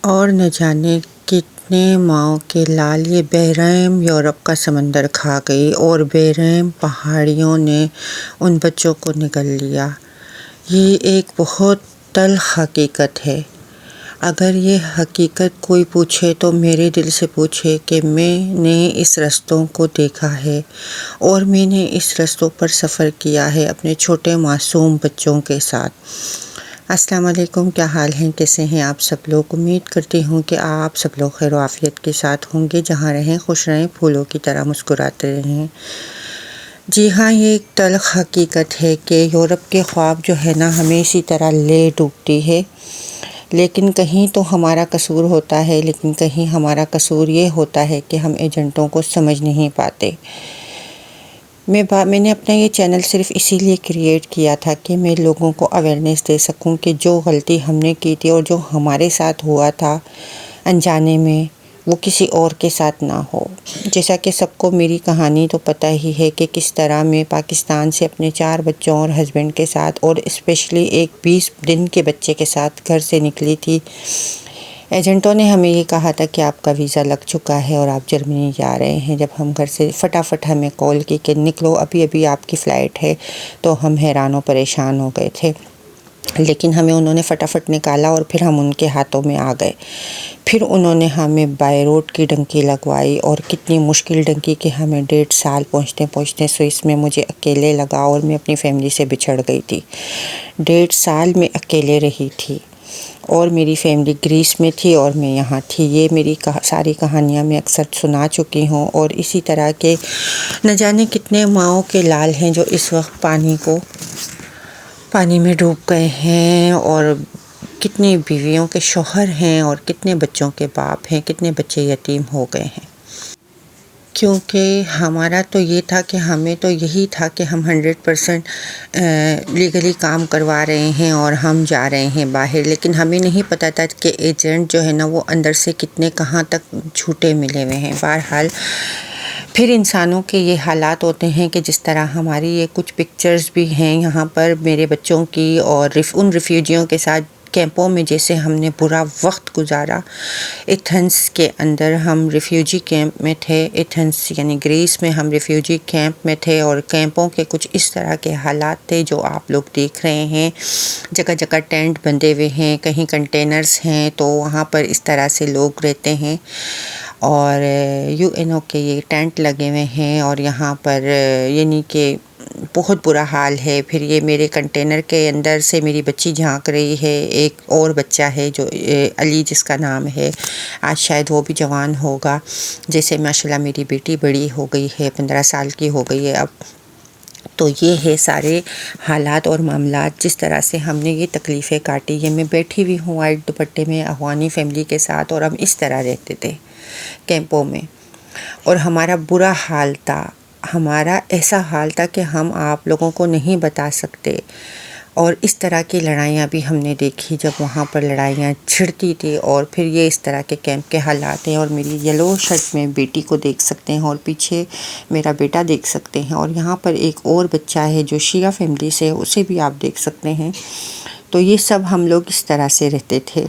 اور نہ جانے کتنے ماؤں کے لال یہ بحرحم یورپ کا سمندر کھا گئی اور بحرحم پہاڑیوں نے ان بچوں کو نگل لیا۔ یہ ایک بہت تلخ حقیقت ہے۔ اگر یہ حقیقت کوئی پوچھے تو میرے دل سے پوچھے کہ میں نے اس رستوں کو دیکھا ہے اور میں نے اس رستوں پر سفر کیا ہے اپنے چھوٹے معصوم بچوں کے ساتھ۔ السلام علیکم، کیا حال ہیں، کیسے ہیں آپ سب لوگ؟ امید کرتی ہوں کہ آپ سب لوگ خیر و عافیت کے ساتھ ہوں گے، جہاں رہیں خوش رہیں، پھولوں کی طرح مسکراتے رہیں۔ جی ہاں، یہ ایک تلخ حقیقت ہے کہ یورپ کے خواب جو ہے نا ہمیں اسی طرح لے ڈوبتی ہے، لیکن کہیں تو ہمارا قصور ہوتا ہے، لیکن کہیں ہمارا قصور یہ ہوتا ہے کہ ہم ایجنٹوں کو سمجھ نہیں پاتے۔ میں نے اپنا یہ چینل صرف اسی لیے کریٹ کیا تھا کہ میں لوگوں کو اویئرنیس دے سکوں کہ جو غلطی ہم نے کی تھی اور جو ہمارے ساتھ ہوا تھا انجانے میں، وہ کسی اور کے ساتھ نہ ہو۔ جیسا کہ سب کو میری کہانی تو پتہ ہی ہے کہ کس طرح میں پاکستان سے اپنے 4 بچوں اور ہسبینڈ کے ساتھ اور اسپیشلی ایک 20 دن کے بچے کے ساتھ گھر سے نکلی تھی۔ ایجنٹوں نے ہمیں یہ کہا تھا کہ آپ کا ویزا لگ چکا ہے اور آپ جرمنی جا رہے ہیں۔ جب ہم گھر سے فٹافٹ ہمیں کال کی کہ نکلو، ابھی آپ کی فلائٹ ہے، تو ہم حیران و پریشان ہو گئے تھے، لیکن ہمیں انہوں نے فٹافٹ نکالا اور پھر ہم ان کے ہاتھوں میں آ گئے۔ پھر انہوں نے ہمیں بائی روڈ کی ڈنکی لگوائی اور کتنی مشکل ڈنکی کہ ہمیں 1.5 سال پہنچتے سوئس میں مجھے اکیلے لگا اور میں اپنی فیملی سے بچھڑ گئی تھی۔ 1.5 سال میں اکیلے رہی تھی اور میری فیملی گریس میں تھی اور میں یہاں تھی۔ یہ میری ساری کہانیاں میں اکثر سنا چکی ہوں، اور اسی طرح کے نہ جانے کتنے ماؤں کے لال ہیں جو اس وقت پانی میں ڈوب گئے ہیں، اور کتنی بیویوں کے شوہر ہیں اور کتنے بچوں کے باپ ہیں، کتنے بچے یتیم ہو گئے ہیں۔ کیونکہ ہمارا تو یہ تھا کہ ہمیں تو یہی تھا کہ ہم 100% لیگلی کام کروا رہے ہیں اور ہم جا رہے ہیں باہر، لیکن ہمیں نہیں پتہ تھا کہ ایجنٹ جو ہے نا وہ اندر سے کتنے کہاں تک جھوٹے ملے ہوئے ہیں۔ بہرحال پھر انسانوں کے یہ حالات ہوتے ہیں کہ جس طرح ہماری یہ کچھ پکچرز بھی ہیں یہاں پر میرے بچوں کی اور ان ریفیوجیوں کے ساتھ کیمپوں میں جیسے ہم نے برا وقت گزارا۔ ایتھنز کے اندر ہم ریفیوجی کیمپ میں تھے، ایتھنز یعنی گریس میں ہم ریفیوجی کیمپ میں تھے، اور کیمپوں کے کچھ اس طرح کے حالات تھے جو آپ لوگ دیکھ رہے ہیں۔ جگہ جگہ ٹینٹ بندھے ہوئے ہیں، کہیں کنٹینرز ہیں، تو وہاں پر اس طرح سے لوگ رہتے ہیں، اور UN کے یہ ٹینٹ لگے ہوئے ہیں، اور یہاں پر یعنی کہ بہت برا حال ہے۔ پھر یہ میرے کنٹینر کے اندر سے میری بچی جھانک رہی ہے، ایک اور بچہ ہے جو علی جس کا نام ہے، آج شاید وہ بھی جوان ہوگا، جیسے ماشاءاللہ میری بیٹی بڑی ہو گئی ہے، 15 سال کی ہو گئی ہے اب۔ تو یہ ہے سارے حالات اور معاملات جس طرح سے ہم نے یہ تکلیفیں کاٹی۔ یہ میں بیٹھی ہوئی ہوں وائٹ دوپٹے میں افغانی فیملی کے ساتھ، اور ہم اس طرح رہتے تھے کیمپوں میں، اور ہمارا برا حال تھا، ہمارا ایسا حال تھا کہ ہم آپ لوگوں کو نہیں بتا سکتے۔ اور اس طرح کی لڑائیاں بھی ہم نے دیکھی جب وہاں پر لڑائیاں چھڑتی تھی، اور پھر یہ اس طرح کے کیمپ کے حالات ہیں۔ اور میری یلو شرٹ میں بیٹی کو دیکھ سکتے ہیں، اور پیچھے میرا بیٹا دیکھ سکتے ہیں، اور یہاں پر ایک اور بچہ ہے جو شیعہ فیملی سے ہے، اسے بھی آپ دیکھ سکتے ہیں۔ تو یہ سب ہم لوگ اس طرح سے رہتے تھے،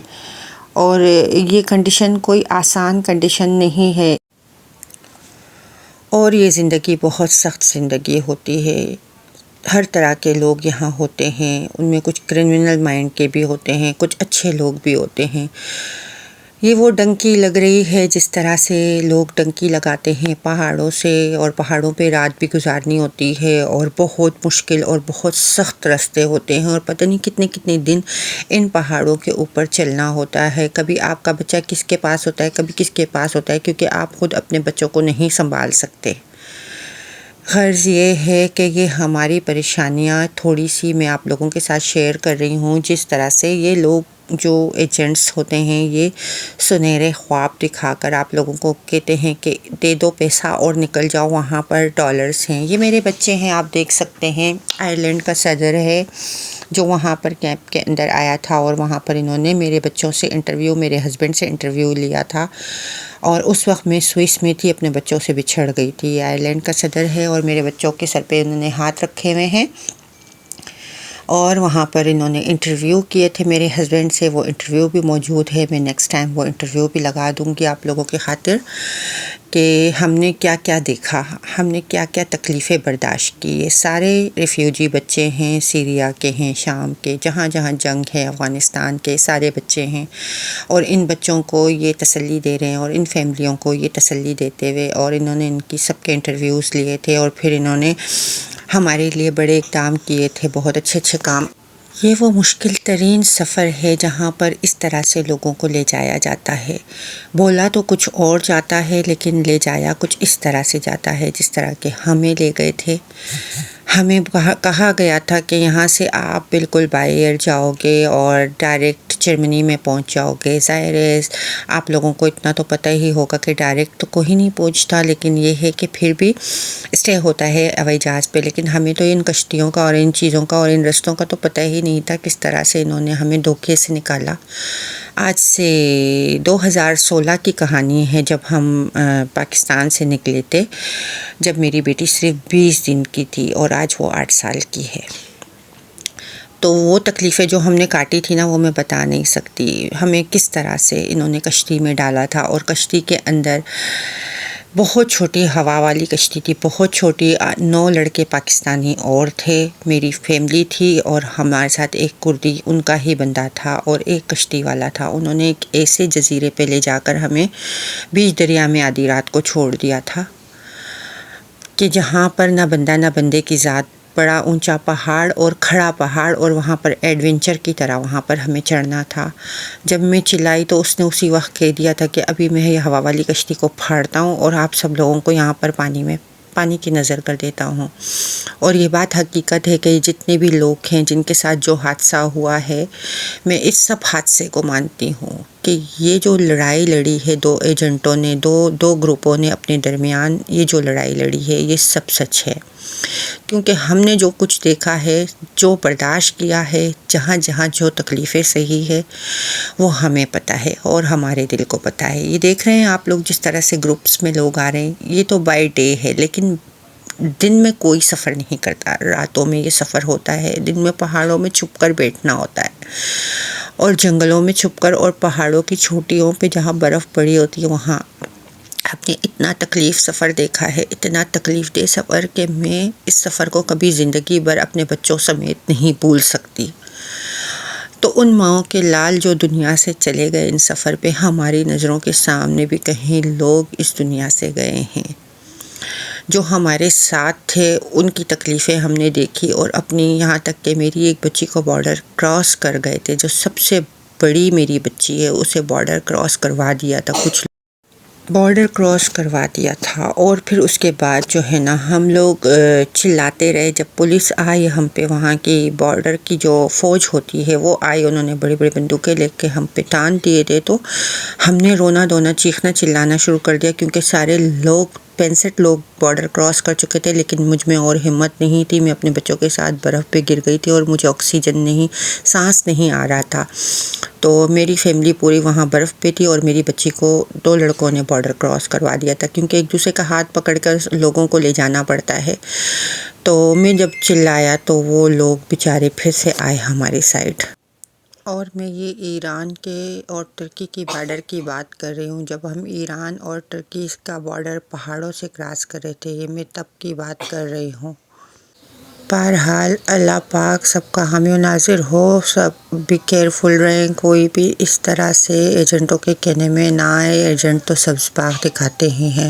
اور یہ کنڈیشن کوئی آسان کنڈیشن نہیں ہے، اور یہ زندگی بہت سخت زندگی ہوتی ہے۔ ہر طرح کے لوگ یہاں ہوتے ہیں، ان میں کچھ کرمنل مائنڈ کے بھی ہوتے ہیں، کچھ اچھے لوگ بھی ہوتے ہیں۔ یہ وہ ڈنکی لگ رہی ہے جس طرح سے لوگ ڈنکی لگاتے ہیں پہاڑوں سے، اور پہاڑوں پہ رات بھی گزارنی ہوتی ہے، اور بہت مشکل اور بہت سخت راستے ہوتے ہیں، اور پتہ نہیں کتنے کتنے دن ان پہاڑوں کے اوپر چلنا ہوتا ہے۔ کبھی آپ کا بچہ کس کے پاس ہوتا ہے، کبھی کس کے پاس ہوتا ہے، کیونکہ آپ خود اپنے بچوں کو نہیں سنبھال سکتے۔ غرض یہ ہے کہ یہ ہماری پریشانیاں تھوڑی سی میں آپ لوگوں کے ساتھ شیئر کر رہی ہوں، جس طرح سے یہ لوگ جو ایجنٹس ہوتے ہیں یہ سنہرے خواب دکھا کر آپ لوگوں کو کہتے ہیں کہ دے دو پیسہ اور نکل جاؤ، وہاں پر ڈالرز ہیں۔ یہ میرے بچے ہیں، آپ دیکھ سکتے ہیں، آئرلینڈ کا صدر ہے جو وہاں پر کیمپ کے اندر آیا تھا، اور وہاں پر انہوں نے میرے بچوں سے انٹرویو، میرے ہسبینڈ سے انٹرویو لیا تھا، اور اس وقت میں سوئس میں تھی، اپنے بچوں سے بچھڑ گئی تھی۔ آئرلینڈ کا صدر ہے، اور میرے بچوں کے سر پہ انہوں نے ہاتھ رکھے ہوئے ہیں، اور وہاں پر انہوں نے انٹرویو کیے تھے میرے ہسبینڈ سے. وہ انٹرویو بھی موجود ہے. میں نیکسٹ ٹائم وہ انٹرویو بھی لگا دوں گی آپ لوگوں کی خاطر کہ ہم نے کیا کیا دیکھا، ہم نے کیا کیا تکلیفیں برداشت کی. یہ سارے ریفیوجی بچے ہیں، سیریا کے ہیں، شام کے، جہاں جہاں جنگ ہے، افغانستان کے سارے بچے ہیں. اور ان بچوں کو یہ تسلی دے رہے ہیں اور ان فیملیوں کو یہ تسلی دیتے ہوئے، اور انہوں نے ان کی سب کے انٹرویوز لیے تھے اور پھر انہوں نے ہمارے لیے بڑے اقدام کیے تھے، بہت اچھے اچھے کام. یہ وہ مشکل ترین سفر ہے جہاں پر اس طرح سے لوگوں کو لے جایا جاتا ہے. بولا تو کچھ اور جاتا ہے لیکن لے جایا کچھ اس طرح سے جاتا ہے جس طرح کہ ہمیں لے گئے تھے. ہمیں کہا گیا تھا کہ یہاں سے آپ بالکل بائی ایئر جاؤ گے اور ڈائریکٹ جرمنی میں پہنچ جاؤ گے. ظاہر ہے آپ لوگوں کو اتنا تو پتہ ہی ہوگا کہ ڈائریکٹ تو کوئی نہیں پہنچتا، لیکن یہ ہے کہ پھر بھی اسٹے ہوتا ہے ہوائی جہاز پہ. لیکن ہمیں تو ان کشتیوں کا اور ان چیزوں کا اور ان رستوں کا تو پتہ ہی نہیں تھا کس طرح سے انہوں نے ہمیں دھوکے سے نکالا. آج سے 2016 کی کہانی ہے جب ہم پاکستان سے نکلے تھے، جب میری بیٹی صرف 20 دن کی تھی اور آج وہ 8 سال کی ہے. تو وہ تکلیفیں جو ہم نے کاٹی تھی نا وہ میں بتا نہیں سکتی. ہمیں کس طرح سے انہوں نے کشتی میں ڈالا تھا اور کشتی کے اندر بہت چھوٹی ہوا والی کشتی تھی، بہت چھوٹی. 9 لڑکے پاکستانی اور تھے، میری فیملی تھی اور ہمارے ساتھ ایک کردی ان کا ہی بندہ تھا اور ایک کشتی والا تھا. انہوں نے ایک ایسے جزیرے پہ لے جا کر ہمیں بیچ دریا میں آدھی رات کو چھوڑ دیا تھا کہ جہاں پر نہ بندہ نہ بندے کی ذات. بڑا اونچا پہاڑ اور کھڑا پہاڑ اور وہاں پر ایڈونچر کی طرح وہاں پر ہمیں چڑھنا تھا. جب میں چلائی تو اس نے اسی وقت کہہ دیا تھا کہ ابھی میں یہ ہوا والی کشتی کو پھاڑتا ہوں اور آپ سب لوگوں کو یہاں پر پانی کی نظر کر دیتا ہوں. اور یہ بات حقیقت ہے کہ جتنے بھی لوگ ہیں جن کے ساتھ جو حادثہ ہوا ہے، میں اس سب حادثے کو مانتی ہوں کہ یہ جو لڑائی لڑی ہے 2 ایجنٹوں نے، دو گروپوں نے اپنے درمیان یہ جو لڑائی لڑی ہے، یہ سب سچ ہے. کیونکہ ہم نے جو کچھ دیکھا ہے، جو برداشت کیا ہے، جہاں جہاں جو تکلیفیں سہی ہے وہ ہمیں پتہ ہے اور ہمارے دل کو پتہ ہے. یہ دیکھ رہے ہیں آپ لوگ جس طرح سے گروپس میں لوگ آ رہے ہیں، یہ تو بائی ڈے ہے، لیکن دن میں کوئی سفر نہیں کرتا، راتوں میں یہ سفر ہوتا ہے. دن میں پہاڑوں میں چھپ کر بیٹھنا ہوتا ہے اور جنگلوں میں چھپ کر اور پہاڑوں کی چوٹیوں پہ جہاں برف پڑی ہوتی ہے وہاں آپ نے اتنا تکلیف سفر دیکھا ہے، اتنا تکلیف دہ سفر کہ میں اس سفر کو کبھی زندگی بھر اپنے بچوں سمیت نہیں بھول سکتی. تو ان ماؤں کے لال جو دنیا سے چلے گئے ان سفر پہ، ہماری نظروں کے سامنے بھی کہیں لوگ اس دنیا سے گئے ہیں. جو ہمارے ساتھ تھے ان کی تکلیفیں ہم نے دیکھی اور اپنی، یہاں تک کہ میری ایک بچی کو بارڈر کراس کر گئے تھے، جو سب سے بڑی میری بچی ہے اسے بارڈر کراس کروا دیا تھا، کچھ بارڈر کراس کروا دیا تھا. اور پھر اس کے بعد جو ہے نا ہم لوگ چلاتے رہے. جب پولیس آئی ہم پہ، وہاں کی بارڈر کی جو فوج ہوتی ہے وہ آئی، انہوں نے بڑی بڑی بندوقیں لے کے ہم پہ تان دیے تھے. تو ہم نے رونا دھونا چیخنا چلانا شروع کر دیا کیونکہ سارے لوگ 65 لوگ بارڈر کراس کر چکے تھے. لیکن مجھ میں اور ہمت نہیں تھی، میں اپنے بچوں کے ساتھ برف پہ گر گئی تھی اور مجھے آکسیجن نہیں، سانس نہیں آ رہا تھا. تو میری فیملی پوری وہاں برف پہ تھی اور میری بچی کو 2 لڑکوں نے بارڈر کراس کروا دیا تھا کیونکہ ایک دوسرے کا ہاتھ پکڑ کر لوگوں کو لے جانا پڑتا ہے. تو میں جب چلایا تو وہ لوگ بیچارے پھر سے آئے ہماری سائڈ. اور میں یہ ایران کے اور ترکی کی بارڈر کی بات کر رہی ہوں. جب ہم ایران اور ترکی کا بارڈر پہاڑوں سے کراس کر رہے تھے، یہ میں تب کی بات کر رہی ہوں. بہرحال اللہ پاک سب کا حامی و ناصر ہو. سب بھی کیئرفل رہیں، کوئی بھی اس طرح سے ایجنٹوں کے کہنے میں نہ آئے. ایجنٹ تو سبز باغ دکھاتے ہی ہیں.